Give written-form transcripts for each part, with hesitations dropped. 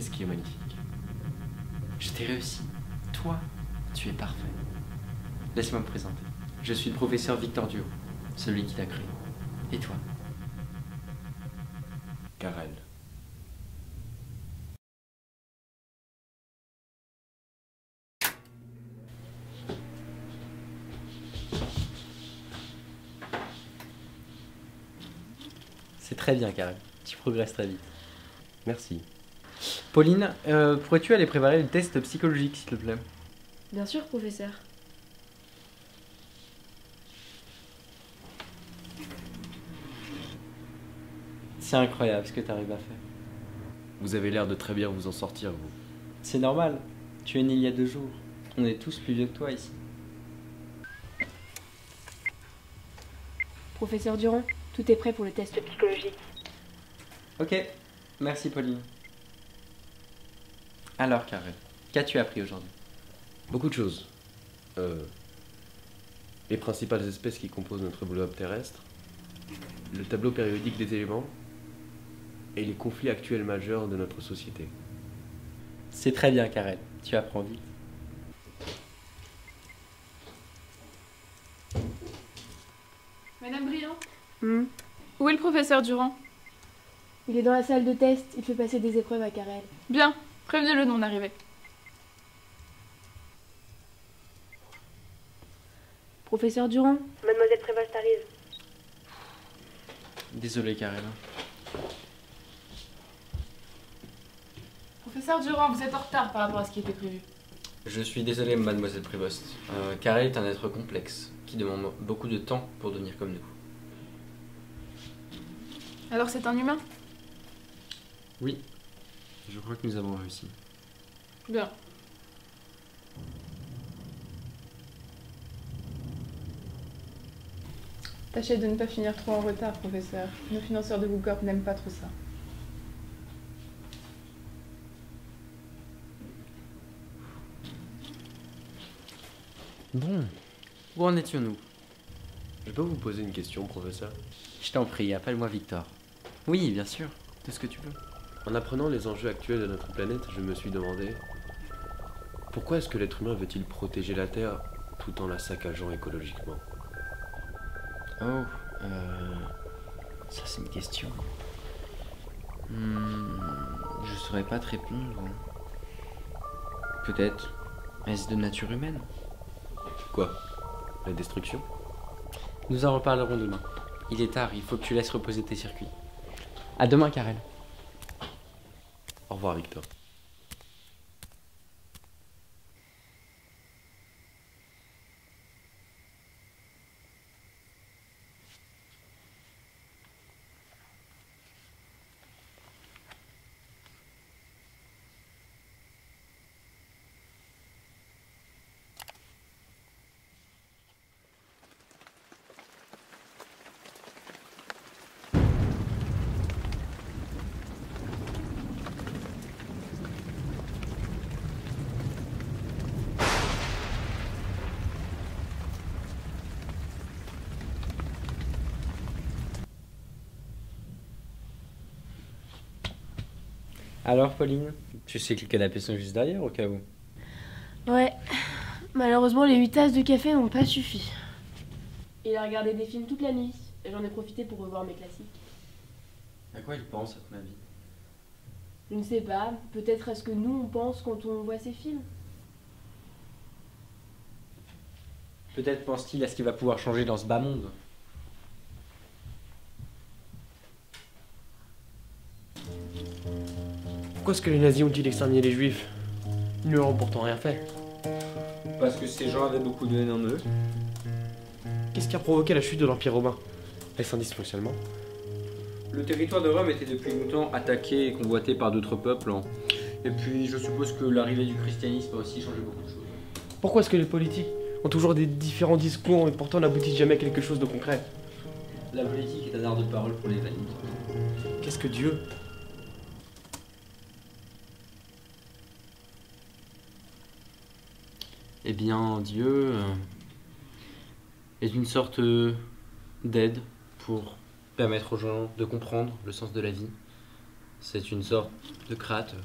ce qui est magnifique. Je t'ai réussi. Toi, tu es parfait. Laisse-moi me présenter. Je suis le professeur Victor Duo, celui qui t'a créé. Et toi? Karel. C'est très bien, Karel. Tu progresses très vite. Merci. Pauline, pourrais-tu aller préparer le test psychologique, s'il te plaît? Bien sûr, professeur. C'est incroyable ce que tu arrives à faire. Vous avez l'air de très bien vous en sortir, vous. C'est normal. Tu es né il y a 2 jours. On est tous plus vieux que toi ici. Professeur Durand, tout est prêt pour le test psychologique. Ok. Merci, Pauline. Alors, Karel, qu'as-tu appris aujourd'hui? Beaucoup de choses. Les principales espèces qui composent notre globe terrestre, le tableau périodique des éléments et les conflits actuels majeurs de notre société. C'est très bien, Karel. Tu apprends vite. Madame Briand, Hmm. où est le professeur Durand? Il est dans la salle de test, il fait passer des épreuves à Karel. Bien, prévenez-le de mon arrivée. Professeur Durand, Mademoiselle Prévost arrive. Désolé, Karel. Professeur Durand, vous êtes en retard par rapport à ce qui était prévu. Je suis désolé, mademoiselle Prévost. Karel est un être complexe, qui demande beaucoup de temps pour devenir comme nous. Alors c'est un humain? Oui, je crois que nous avons réussi. Bien. Tâchez de ne pas finir trop en retard, professeur. Nos financeurs de WooCorp n'aiment pas trop ça. Bon, où en étions-nous? Je peux vous poser une question, professeur? Je t'en prie, appelle-moi Victor. Oui, bien sûr, tout ce que tu veux. En apprenant les enjeux actuels de notre planète, je me suis demandé pourquoi est-ce que l'être humain veut-il protéger la Terre tout en la saccageant écologiquement? Oh, ça c'est une question. Je saurais pas te répondre. Peut-être, est-ce de nature humaine? Quoi? La destruction? Nous en reparlerons demain. Il est tard, il faut que tu laisses reposer tes circuits. À demain, Karel. Au revoir, Victor. Alors, Pauline, tu sais que les canapés sont juste derrière au cas où. Ouais, malheureusement les 8 tasses de café n'ont pas suffi. Il a regardé des films toute la nuit, et j'en ai profité pour revoir mes classiques. À quoi il pense, à ton avis? Je ne sais pas, peut-être à ce que nous on pense quand on voit ces films. Peut-être pense-t-il à ce qu'il va pouvoir changer dans ce bas monde. Pourquoi est-ce que les nazis ont dit d'exterminer les juifs? Ils ne leur ont pourtant rien fait. Parce que ces gens avaient beaucoup de haine en eux. Qu'est-ce qui a provoqué la chute de l'Empire romain? Est-ce un dysfonctionnement? Le territoire de Rome était depuis longtemps attaqué et convoité par d'autres peuples. Et puis je suppose que l'arrivée du christianisme a aussi changé beaucoup de choses. Pourquoi est-ce que les politiques ont toujours des différents discours et pourtant n'aboutissent jamais à quelque chose de concret? La politique est un art de parole pour les valides. Qu'est-ce que Dieu? Eh bien, Dieu est une sorte d'aide pour permettre aux gens de comprendre le sens de la vie. C'est une sorte de créateur.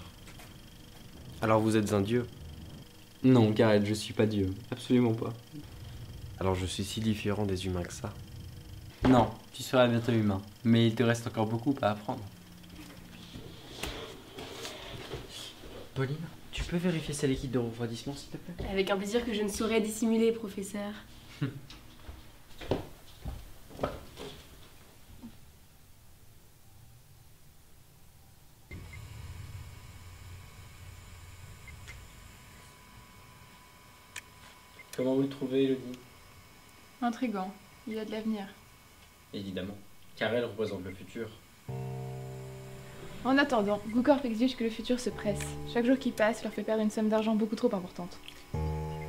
Alors vous êtes un dieu. Non, Karel, je suis pas Dieu. Absolument pas. Alors je suis si différent des humains que ça. Non, tu seras bientôt humain. Mais il te reste encore beaucoup à apprendre. Pauline, tu peux vérifier ces liquides de refroidissement, s'il te plaît? Avec un plaisir que je ne saurais dissimuler, professeur. Comment vous le trouvez, Elodie? Intriguant. Il y a de l'avenir. Évidemment. Karel représente le futur. En attendant, Goocorp exige que le futur se presse. Chaque jour qui passe leur fait perdre une somme d'argent beaucoup trop importante.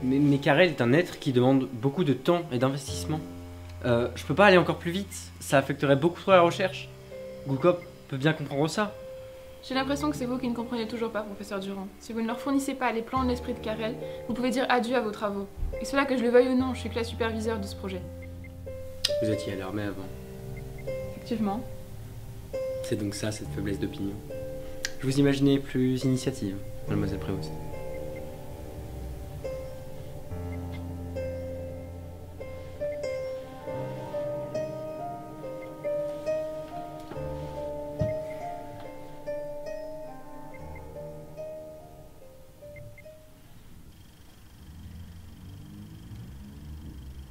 Mais Karel est un être qui demande beaucoup de temps et d'investissement. Je peux pas aller encore plus vite. Ça affecterait beaucoup trop la recherche. Goukop peut bien comprendre ça. J'ai l'impression que c'est vous qui ne comprenez toujours pas, professeur Durand. Si vous ne leur fournissez pas les plans de l'esprit de Karel, vous pouvez dire adieu à vos travaux. Et cela que je le veuille ou non, je suis classe superviseur de ce projet. Vous étiez à l'armée avant. Effectivement. C'est donc ça, cette faiblesse d'opinion. Je vous imaginais plus initiative, mademoiselle Prévost.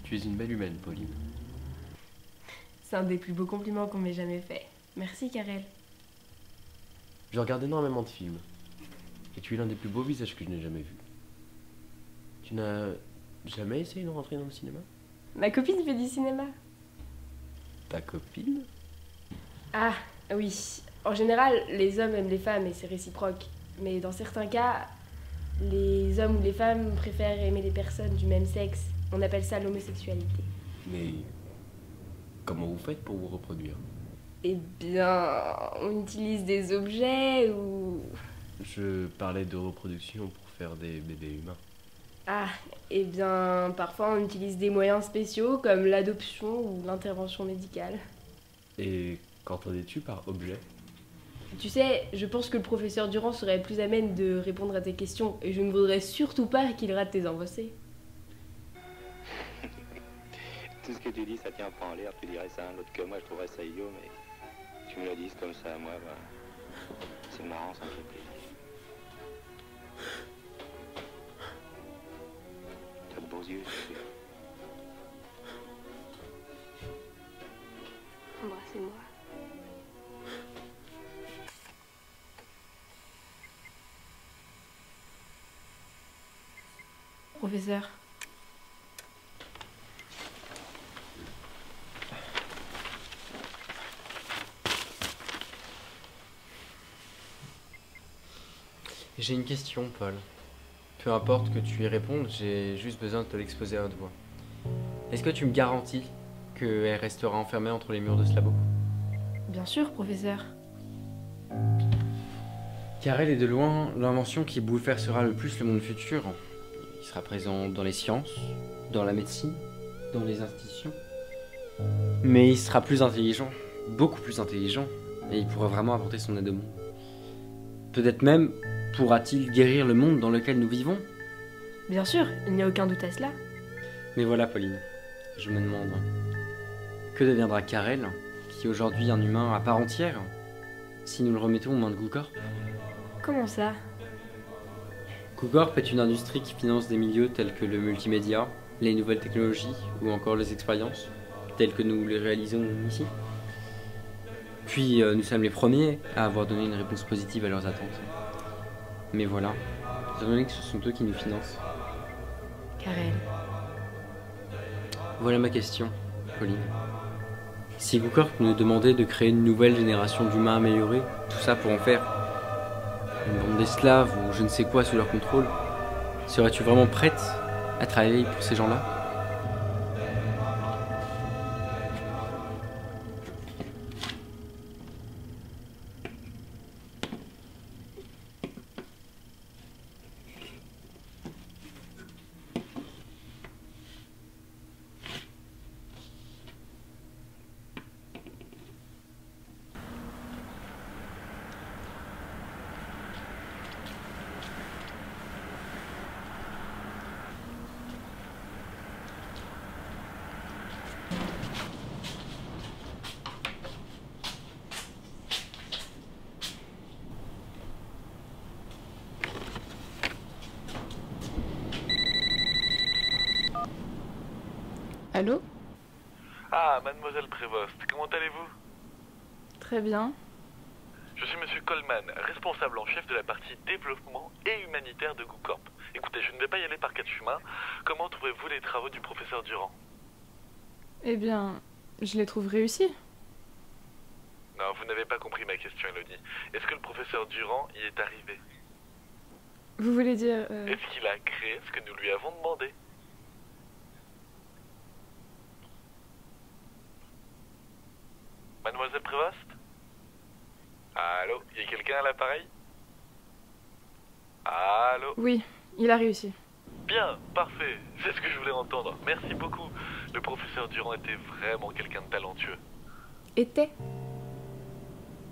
Tu es une belle humaine, Pauline. C'est un des plus beaux compliments qu'on m'ait jamais fait. Merci, Karel. Je regarde énormément de films. Et tu es l'un des plus beaux visages que je n'ai jamais vus. Tu n'as jamais essayé de rentrer dans le cinéma? Ma copine fait du cinéma. Ta copine? Ah, oui. En général, les hommes aiment les femmes et c'est réciproque. Mais dans certains cas, les hommes ou les femmes préfèrent aimer les personnes du même sexe. On appelle ça l'homosexualité. Mais comment vous faites pour vous reproduire? Eh bien, on utilise des objets ou... Je parlais de reproduction pour faire des bébés humains. Ah, eh bien, parfois on utilise des moyens spéciaux comme l'adoption ou l'intervention médicale. Et qu'entendais-tu par objet? Tu sais, je pense que le professeur Durand serait plus à même de répondre à tes questions et je ne voudrais surtout pas qu'il rate tes avancées. Tout ce que tu dis, ça tient pas en l'air. Tu dirais ça à un autre que moi, je trouverais ça idiot, mais tu me le dises comme ça à moi, bah, c'est marrant, ça me fait plaisir. T'as de beaux yeux, c'est sûr. Embrassez-moi. Professeur. J'ai une question, Paul. Peu importe que tu y répondes, j'ai juste besoin de te l'exposer à haute voix. Est-ce que tu me garantis qu'elle restera enfermée entre les murs de ce labo? Bien sûr, professeur. Karel est de loin l'invention qui bouleversera le plus le monde futur. Il sera présent dans les sciences, dans la médecine, dans les institutions. Mais il sera plus intelligent, beaucoup plus intelligent, et il pourra vraiment apporter son aide au monde. Peut-être même pourra-t-il guérir le monde dans lequel nous vivons? Bien sûr, il n'y a aucun doute à cela. Mais voilà, Pauline, je me demande, que deviendra Karel, qui est aujourd'hui un humain à part entière, si nous le remettons aux mains de Goocorp? Comment ça? Goocorp est une industrie qui finance des milieux tels que le multimédia, les nouvelles technologies ou encore les expériences, telles que nous les réalisons ici. Puis nous sommes les premiers à avoir donné une réponse positive à leurs attentes. Mais voilà, étant donné que ce sont eux qui nous financent. Karel. Voilà ma question, Pauline. Si Goocorp nous demandait de créer une nouvelle génération d'humains améliorés, tout ça pour en faire une bande d'esclaves ou je ne sais quoi sous leur contrôle, serais-tu vraiment prête à travailler pour ces gens-là? Allô? Ah, mademoiselle Prévost, comment allez-vous? Très bien. Je suis monsieur Coleman, responsable en chef de la partie développement et humanitaire de GoCorp. Écoutez, je ne vais pas y aller par quatre chemins. Comment trouvez-vous les travaux du professeur Durand? Eh bien, je les trouve réussis. Non, vous n'avez pas compris ma question, Elodie. Est-ce que le professeur Durand y est arrivé? Vous voulez dire... Est-ce qu'il a créé ce que nous lui avons demandé? Mademoiselle Prévost? Allô? Y a quelqu'un à l'appareil? Allô? Oui, il a réussi. Bien, parfait. C'est ce que je voulais entendre. Merci beaucoup. Le professeur Durand était vraiment quelqu'un de talentueux. Était?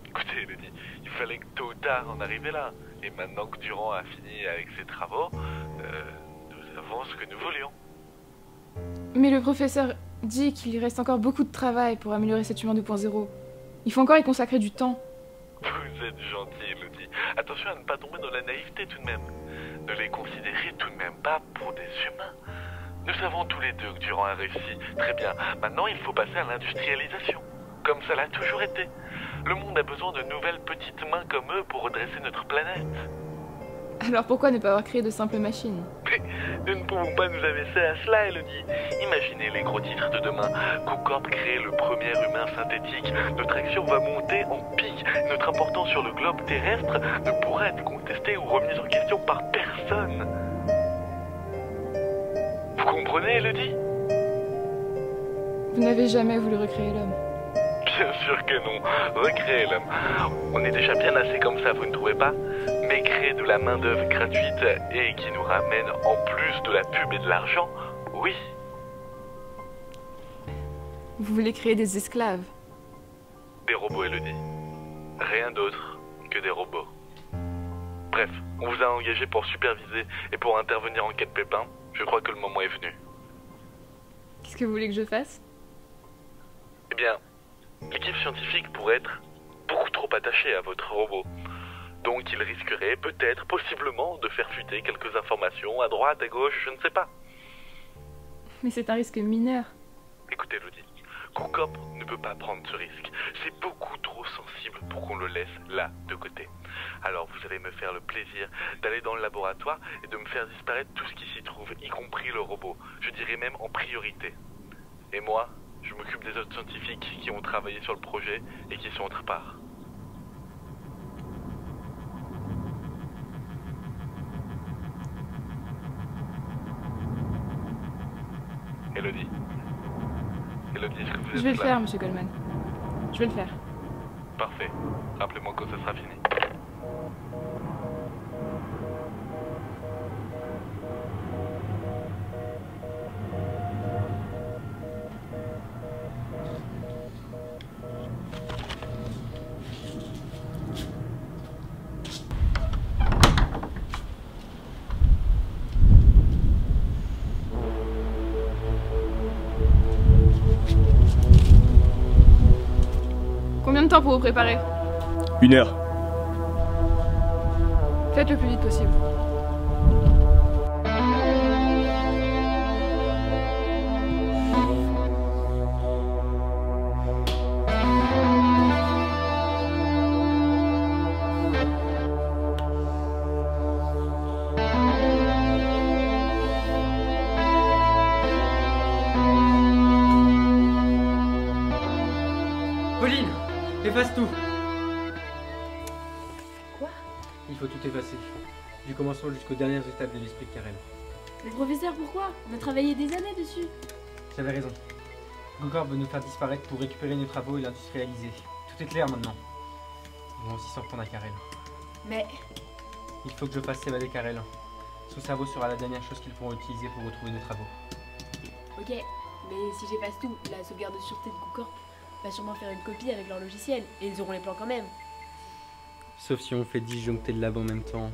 Écoutez, Elodie, il fallait que tôt ou tard on arrive là. Et maintenant que Durand a fini avec ses travaux, nous avons ce que nous voulions. Mais le professeur dit qu'il reste encore beaucoup de travail pour améliorer cet humain 2.0. Il faut encore y consacrer du temps. Vous êtes gentil, Elodie. Attention à ne pas tomber dans la naïveté tout de même. Ne les considérez tout de même pas pour des humains. Nous savons tous les deux que Durand a réussi. Très bien. Maintenant, il faut passer à l'industrialisation. Comme ça l'a toujours été. Le monde a besoin de nouvelles petites mains comme eux pour redresser notre planète. Alors pourquoi ne pas avoir créé de simples machines? Mais nous ne pouvons pas nous abaisser à cela, Elodie. Imaginez les gros titres de demain. GoCorp crée le premier humain synthétique. Notre action va monter en pic. Notre importance sur le globe terrestre ne pourra être contestée ou remise en question par personne. Vous comprenez, Elodie? Vous n'avez jamais voulu recréer l'homme. Bien sûr que non. Recréer l'homme. On est déjà bien assez comme ça, vous ne trouvez pas? Mais créer de la main-d'œuvre gratuite et qui nous ramène en plus de la pub et de l'argent, oui. Vous voulez créer des esclaves? Des robots, Elodie. Rien d'autre que des robots. Bref, on vous a engagé pour superviser et pour intervenir en cas de pépin. Je crois que le moment est venu. Qu'est-ce que vous voulez que je fasse? Eh bien, l'équipe scientifique pourrait être beaucoup trop attachée à votre robot. Donc il risquerait peut-être, possiblement, de faire fuiter quelques informations à droite, à gauche, je ne sais pas. Mais c'est un risque mineur. Écoutez, Elodie, GoCorp ne peut pas prendre ce risque. C'est beaucoup trop sensible pour qu'on le laisse là, de côté. Alors vous allez me faire le plaisir d'aller dans le laboratoire et de me faire disparaître tout ce qui s'y trouve, y compris le robot. Je dirais même en priorité. Et moi, je m'occupe des autres scientifiques qui ont travaillé sur le projet et qui sont autre part. Elodie? Elodie, est-ce que vous êtes Je vais le là? faire, monsieur Coleman. Je vais le faire. Parfait. Rappelez-moi quand ça sera fini. Combien de temps pour vous préparer? 1 heure. Faites le plus vite possible. Pauline, efface tout. Quoi? Il faut tout effacer. Du commencement jusqu'aux dernières étapes de l'esprit de Karel. Mais professeur, pourquoi? On a travaillé des années dessus. J'avais raison. GoCorp veut nous faire disparaître pour récupérer nos travaux et l'industrialiser. Tout est clair maintenant. Ils vont aussi s'en prendre à Karel. Mais... Il faut que je fasse s'évader Karel. Son cerveau sera la dernière chose qu'ils pourront utiliser pour retrouver nos travaux. Ok, mais si j'efface tout, la sauvegarde de sûreté de GoCorp va sûrement faire une copie avec leur logiciel, et ils auront les plans quand même. Sauf si on fait disjoncter le lab en même temps.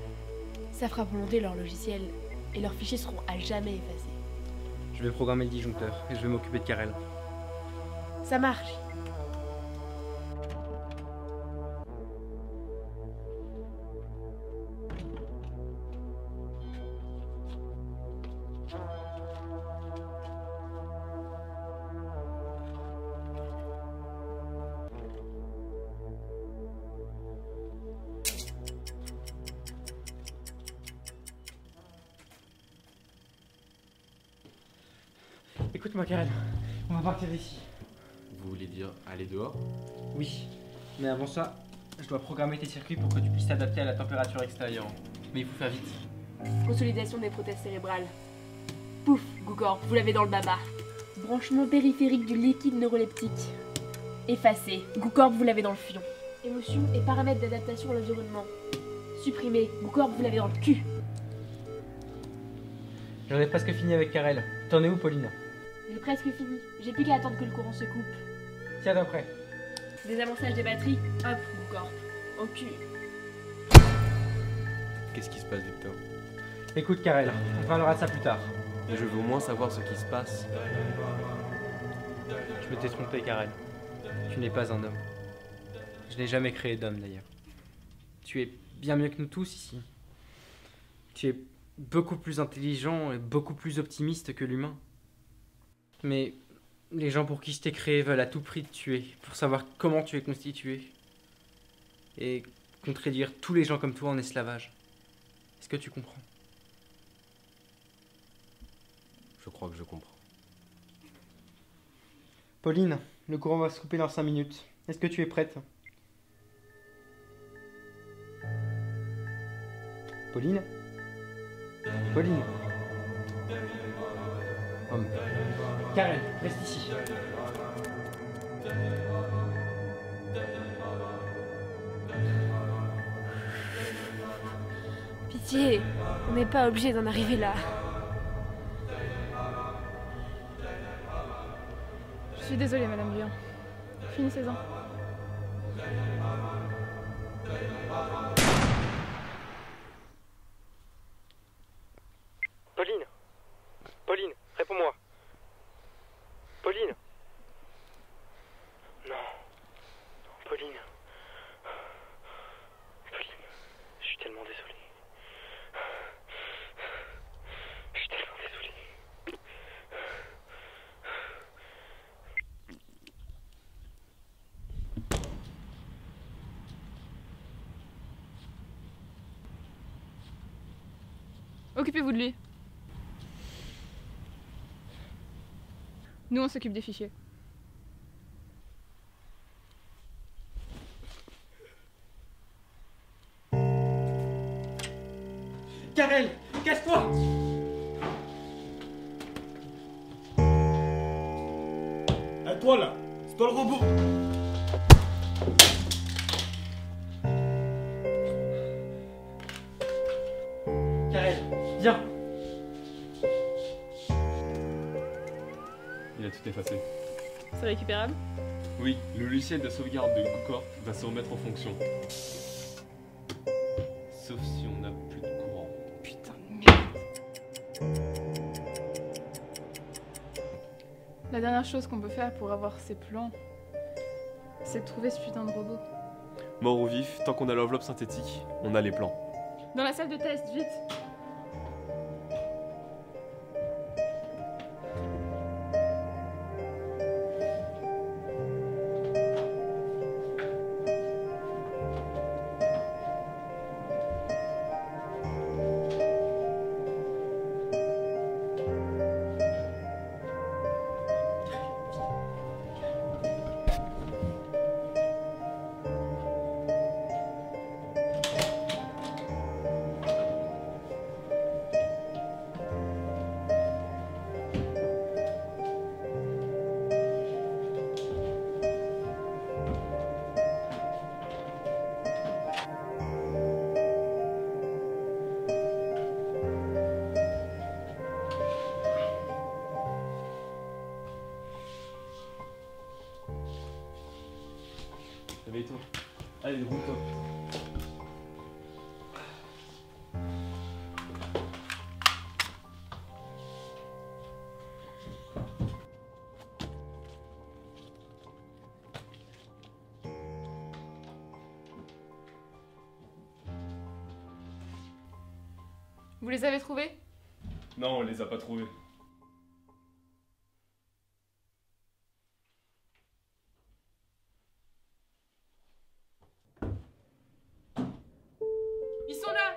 Ça fera remonter leur logiciel, et leurs fichiers seront à jamais effacés. Je vais programmer le disjoncteur et je vais m'occuper de Karel. Ça marche. Écoute-moi, Karen, on va partir d'ici. Vous voulez dire aller dehors? Oui, mais avant ça, je dois programmer tes circuits pour que tu puisses t'adapter à la température extérieure. Mais il faut faire vite. Consolidation des prothèses cérébrales. Pouf, Goukor, vous l'avez dans le baba. Branchement périphérique du liquide neuroleptique. Effacé, Goukor, vous l'avez dans le fion. Émotions et paramètres d'adaptation à l'environnement. Supprimé, Goukor, vous l'avez dans le cul. J'en ai presque fini avec Karel. T'en es où, Pauline? J'ai presque fini. J'ai plus qu'à attendre que le courant se coupe. Tiens d'après. Désamorçage des batteries, hop, Goukor. Au cul. Qu'est-ce qui se passe, Victor? Écoute, Karel, on parlera de ça plus tard. Mais je veux au moins savoir ce qui se passe. Je m'étais trompé, Karel. Tu n'es pas un homme. Je n'ai jamais créé d'homme, d'ailleurs. Tu es bien mieux que nous tous ici. Tu es beaucoup plus intelligent et beaucoup plus optimiste que l'humain. Mais les gens pour qui je t'ai créé veulent à tout prix te tuer, pour savoir comment tu es constitué. Et comptent réduire tous les gens comme toi en esclavage. Est-ce que tu comprends? Je crois que je comprends. Pauline, le courant va se couper dans 5 minutes. Est-ce que tu es prête? Pauline? Pauline? Homme. Karen, reste ici. Pitié, on n'est pas obligé d'en arriver là. Je suis désolée, Madame Guyon. Finissez-en. Pauline? Pauline, réponds-moi. Pauline? Non. Pauline. Pauline, je suis tellement désolé. Je suis tellement désolé. Occupez-vous de lui. Nous, on s'occupe des fichiers. Karel, casse-toi! À toi là, c'est toi le robot. Karel, viens! Il a tout effacé. C'est récupérable? Oui, le logiciel de sauvegarde de Goukor va se remettre en fonction. Sauf si on n'a plus de courant. Putain de merde. La dernière chose qu'on peut faire pour avoir ces plans, c'est de trouver ce putain de robot. Mort ou vif, tant qu'on a l'enveloppe synthétique, on a les plans. Dans la salle de test, vite! Réveille-toi. Allez, roule-toi. Vous les avez trouvés? Non, on les a pas trouvés. Ils sont là!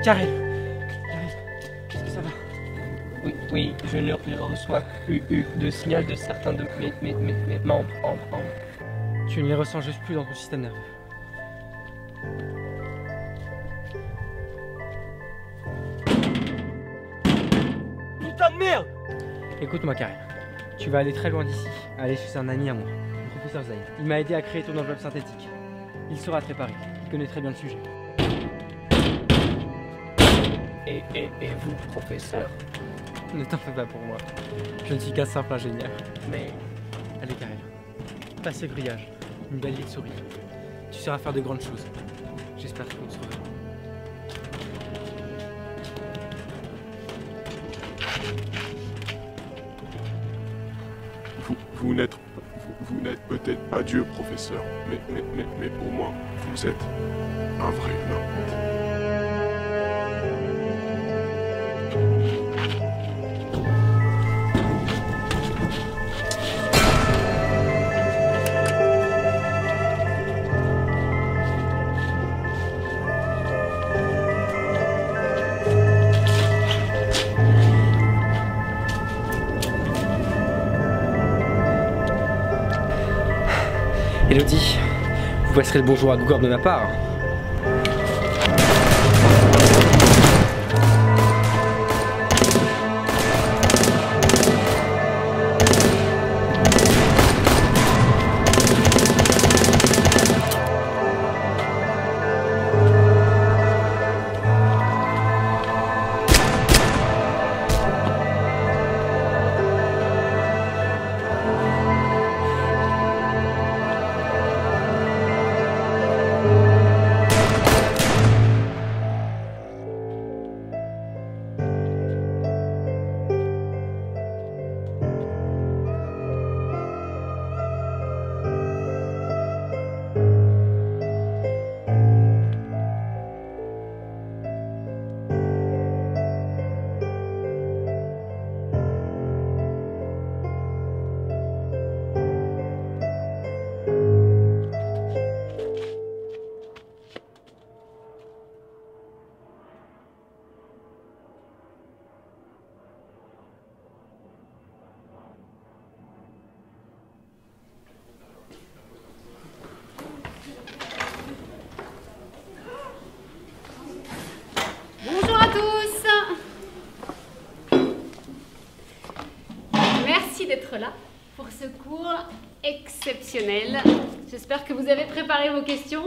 Karel, est-ce que ça va? Oui, je ne reçois plus de signal de certains de mes membres. Tu ne les ressens juste plus dans ton système nerveux. Putain de merde! Écoute-moi, Karel. Tu vas aller très loin d'ici. Aller chez un ami à moi, le professeur Zahir. Il m'a aidé à créer ton enveloppe synthétique. Il saura te réparer. Il connaît très bien le sujet. Et vous, professeur? Ne t'en fais pas pour moi. Je ne suis qu'un simple ingénieur. Mais... Allez, Karel. Passe le grillage. Une belle ligne souris. Tu sauras faire de grandes choses. J'espère qu'on se reverra. Vous n'êtes peut-être pas Dieu, professeur, mais au moins, vous êtes un vrai humain. Elodie, vous passerez le bonjour à Gougor de ma part. Bonjour à tous. Merci d'être là pour ce cours exceptionnel. J'espère que vous avez préparé vos questions.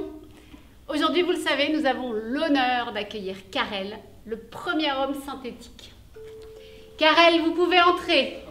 Aujourd'hui, vous le savez, nous avons l'honneur d'accueillir Karel, le premier homme synthétique. Karel, vous pouvez entrer.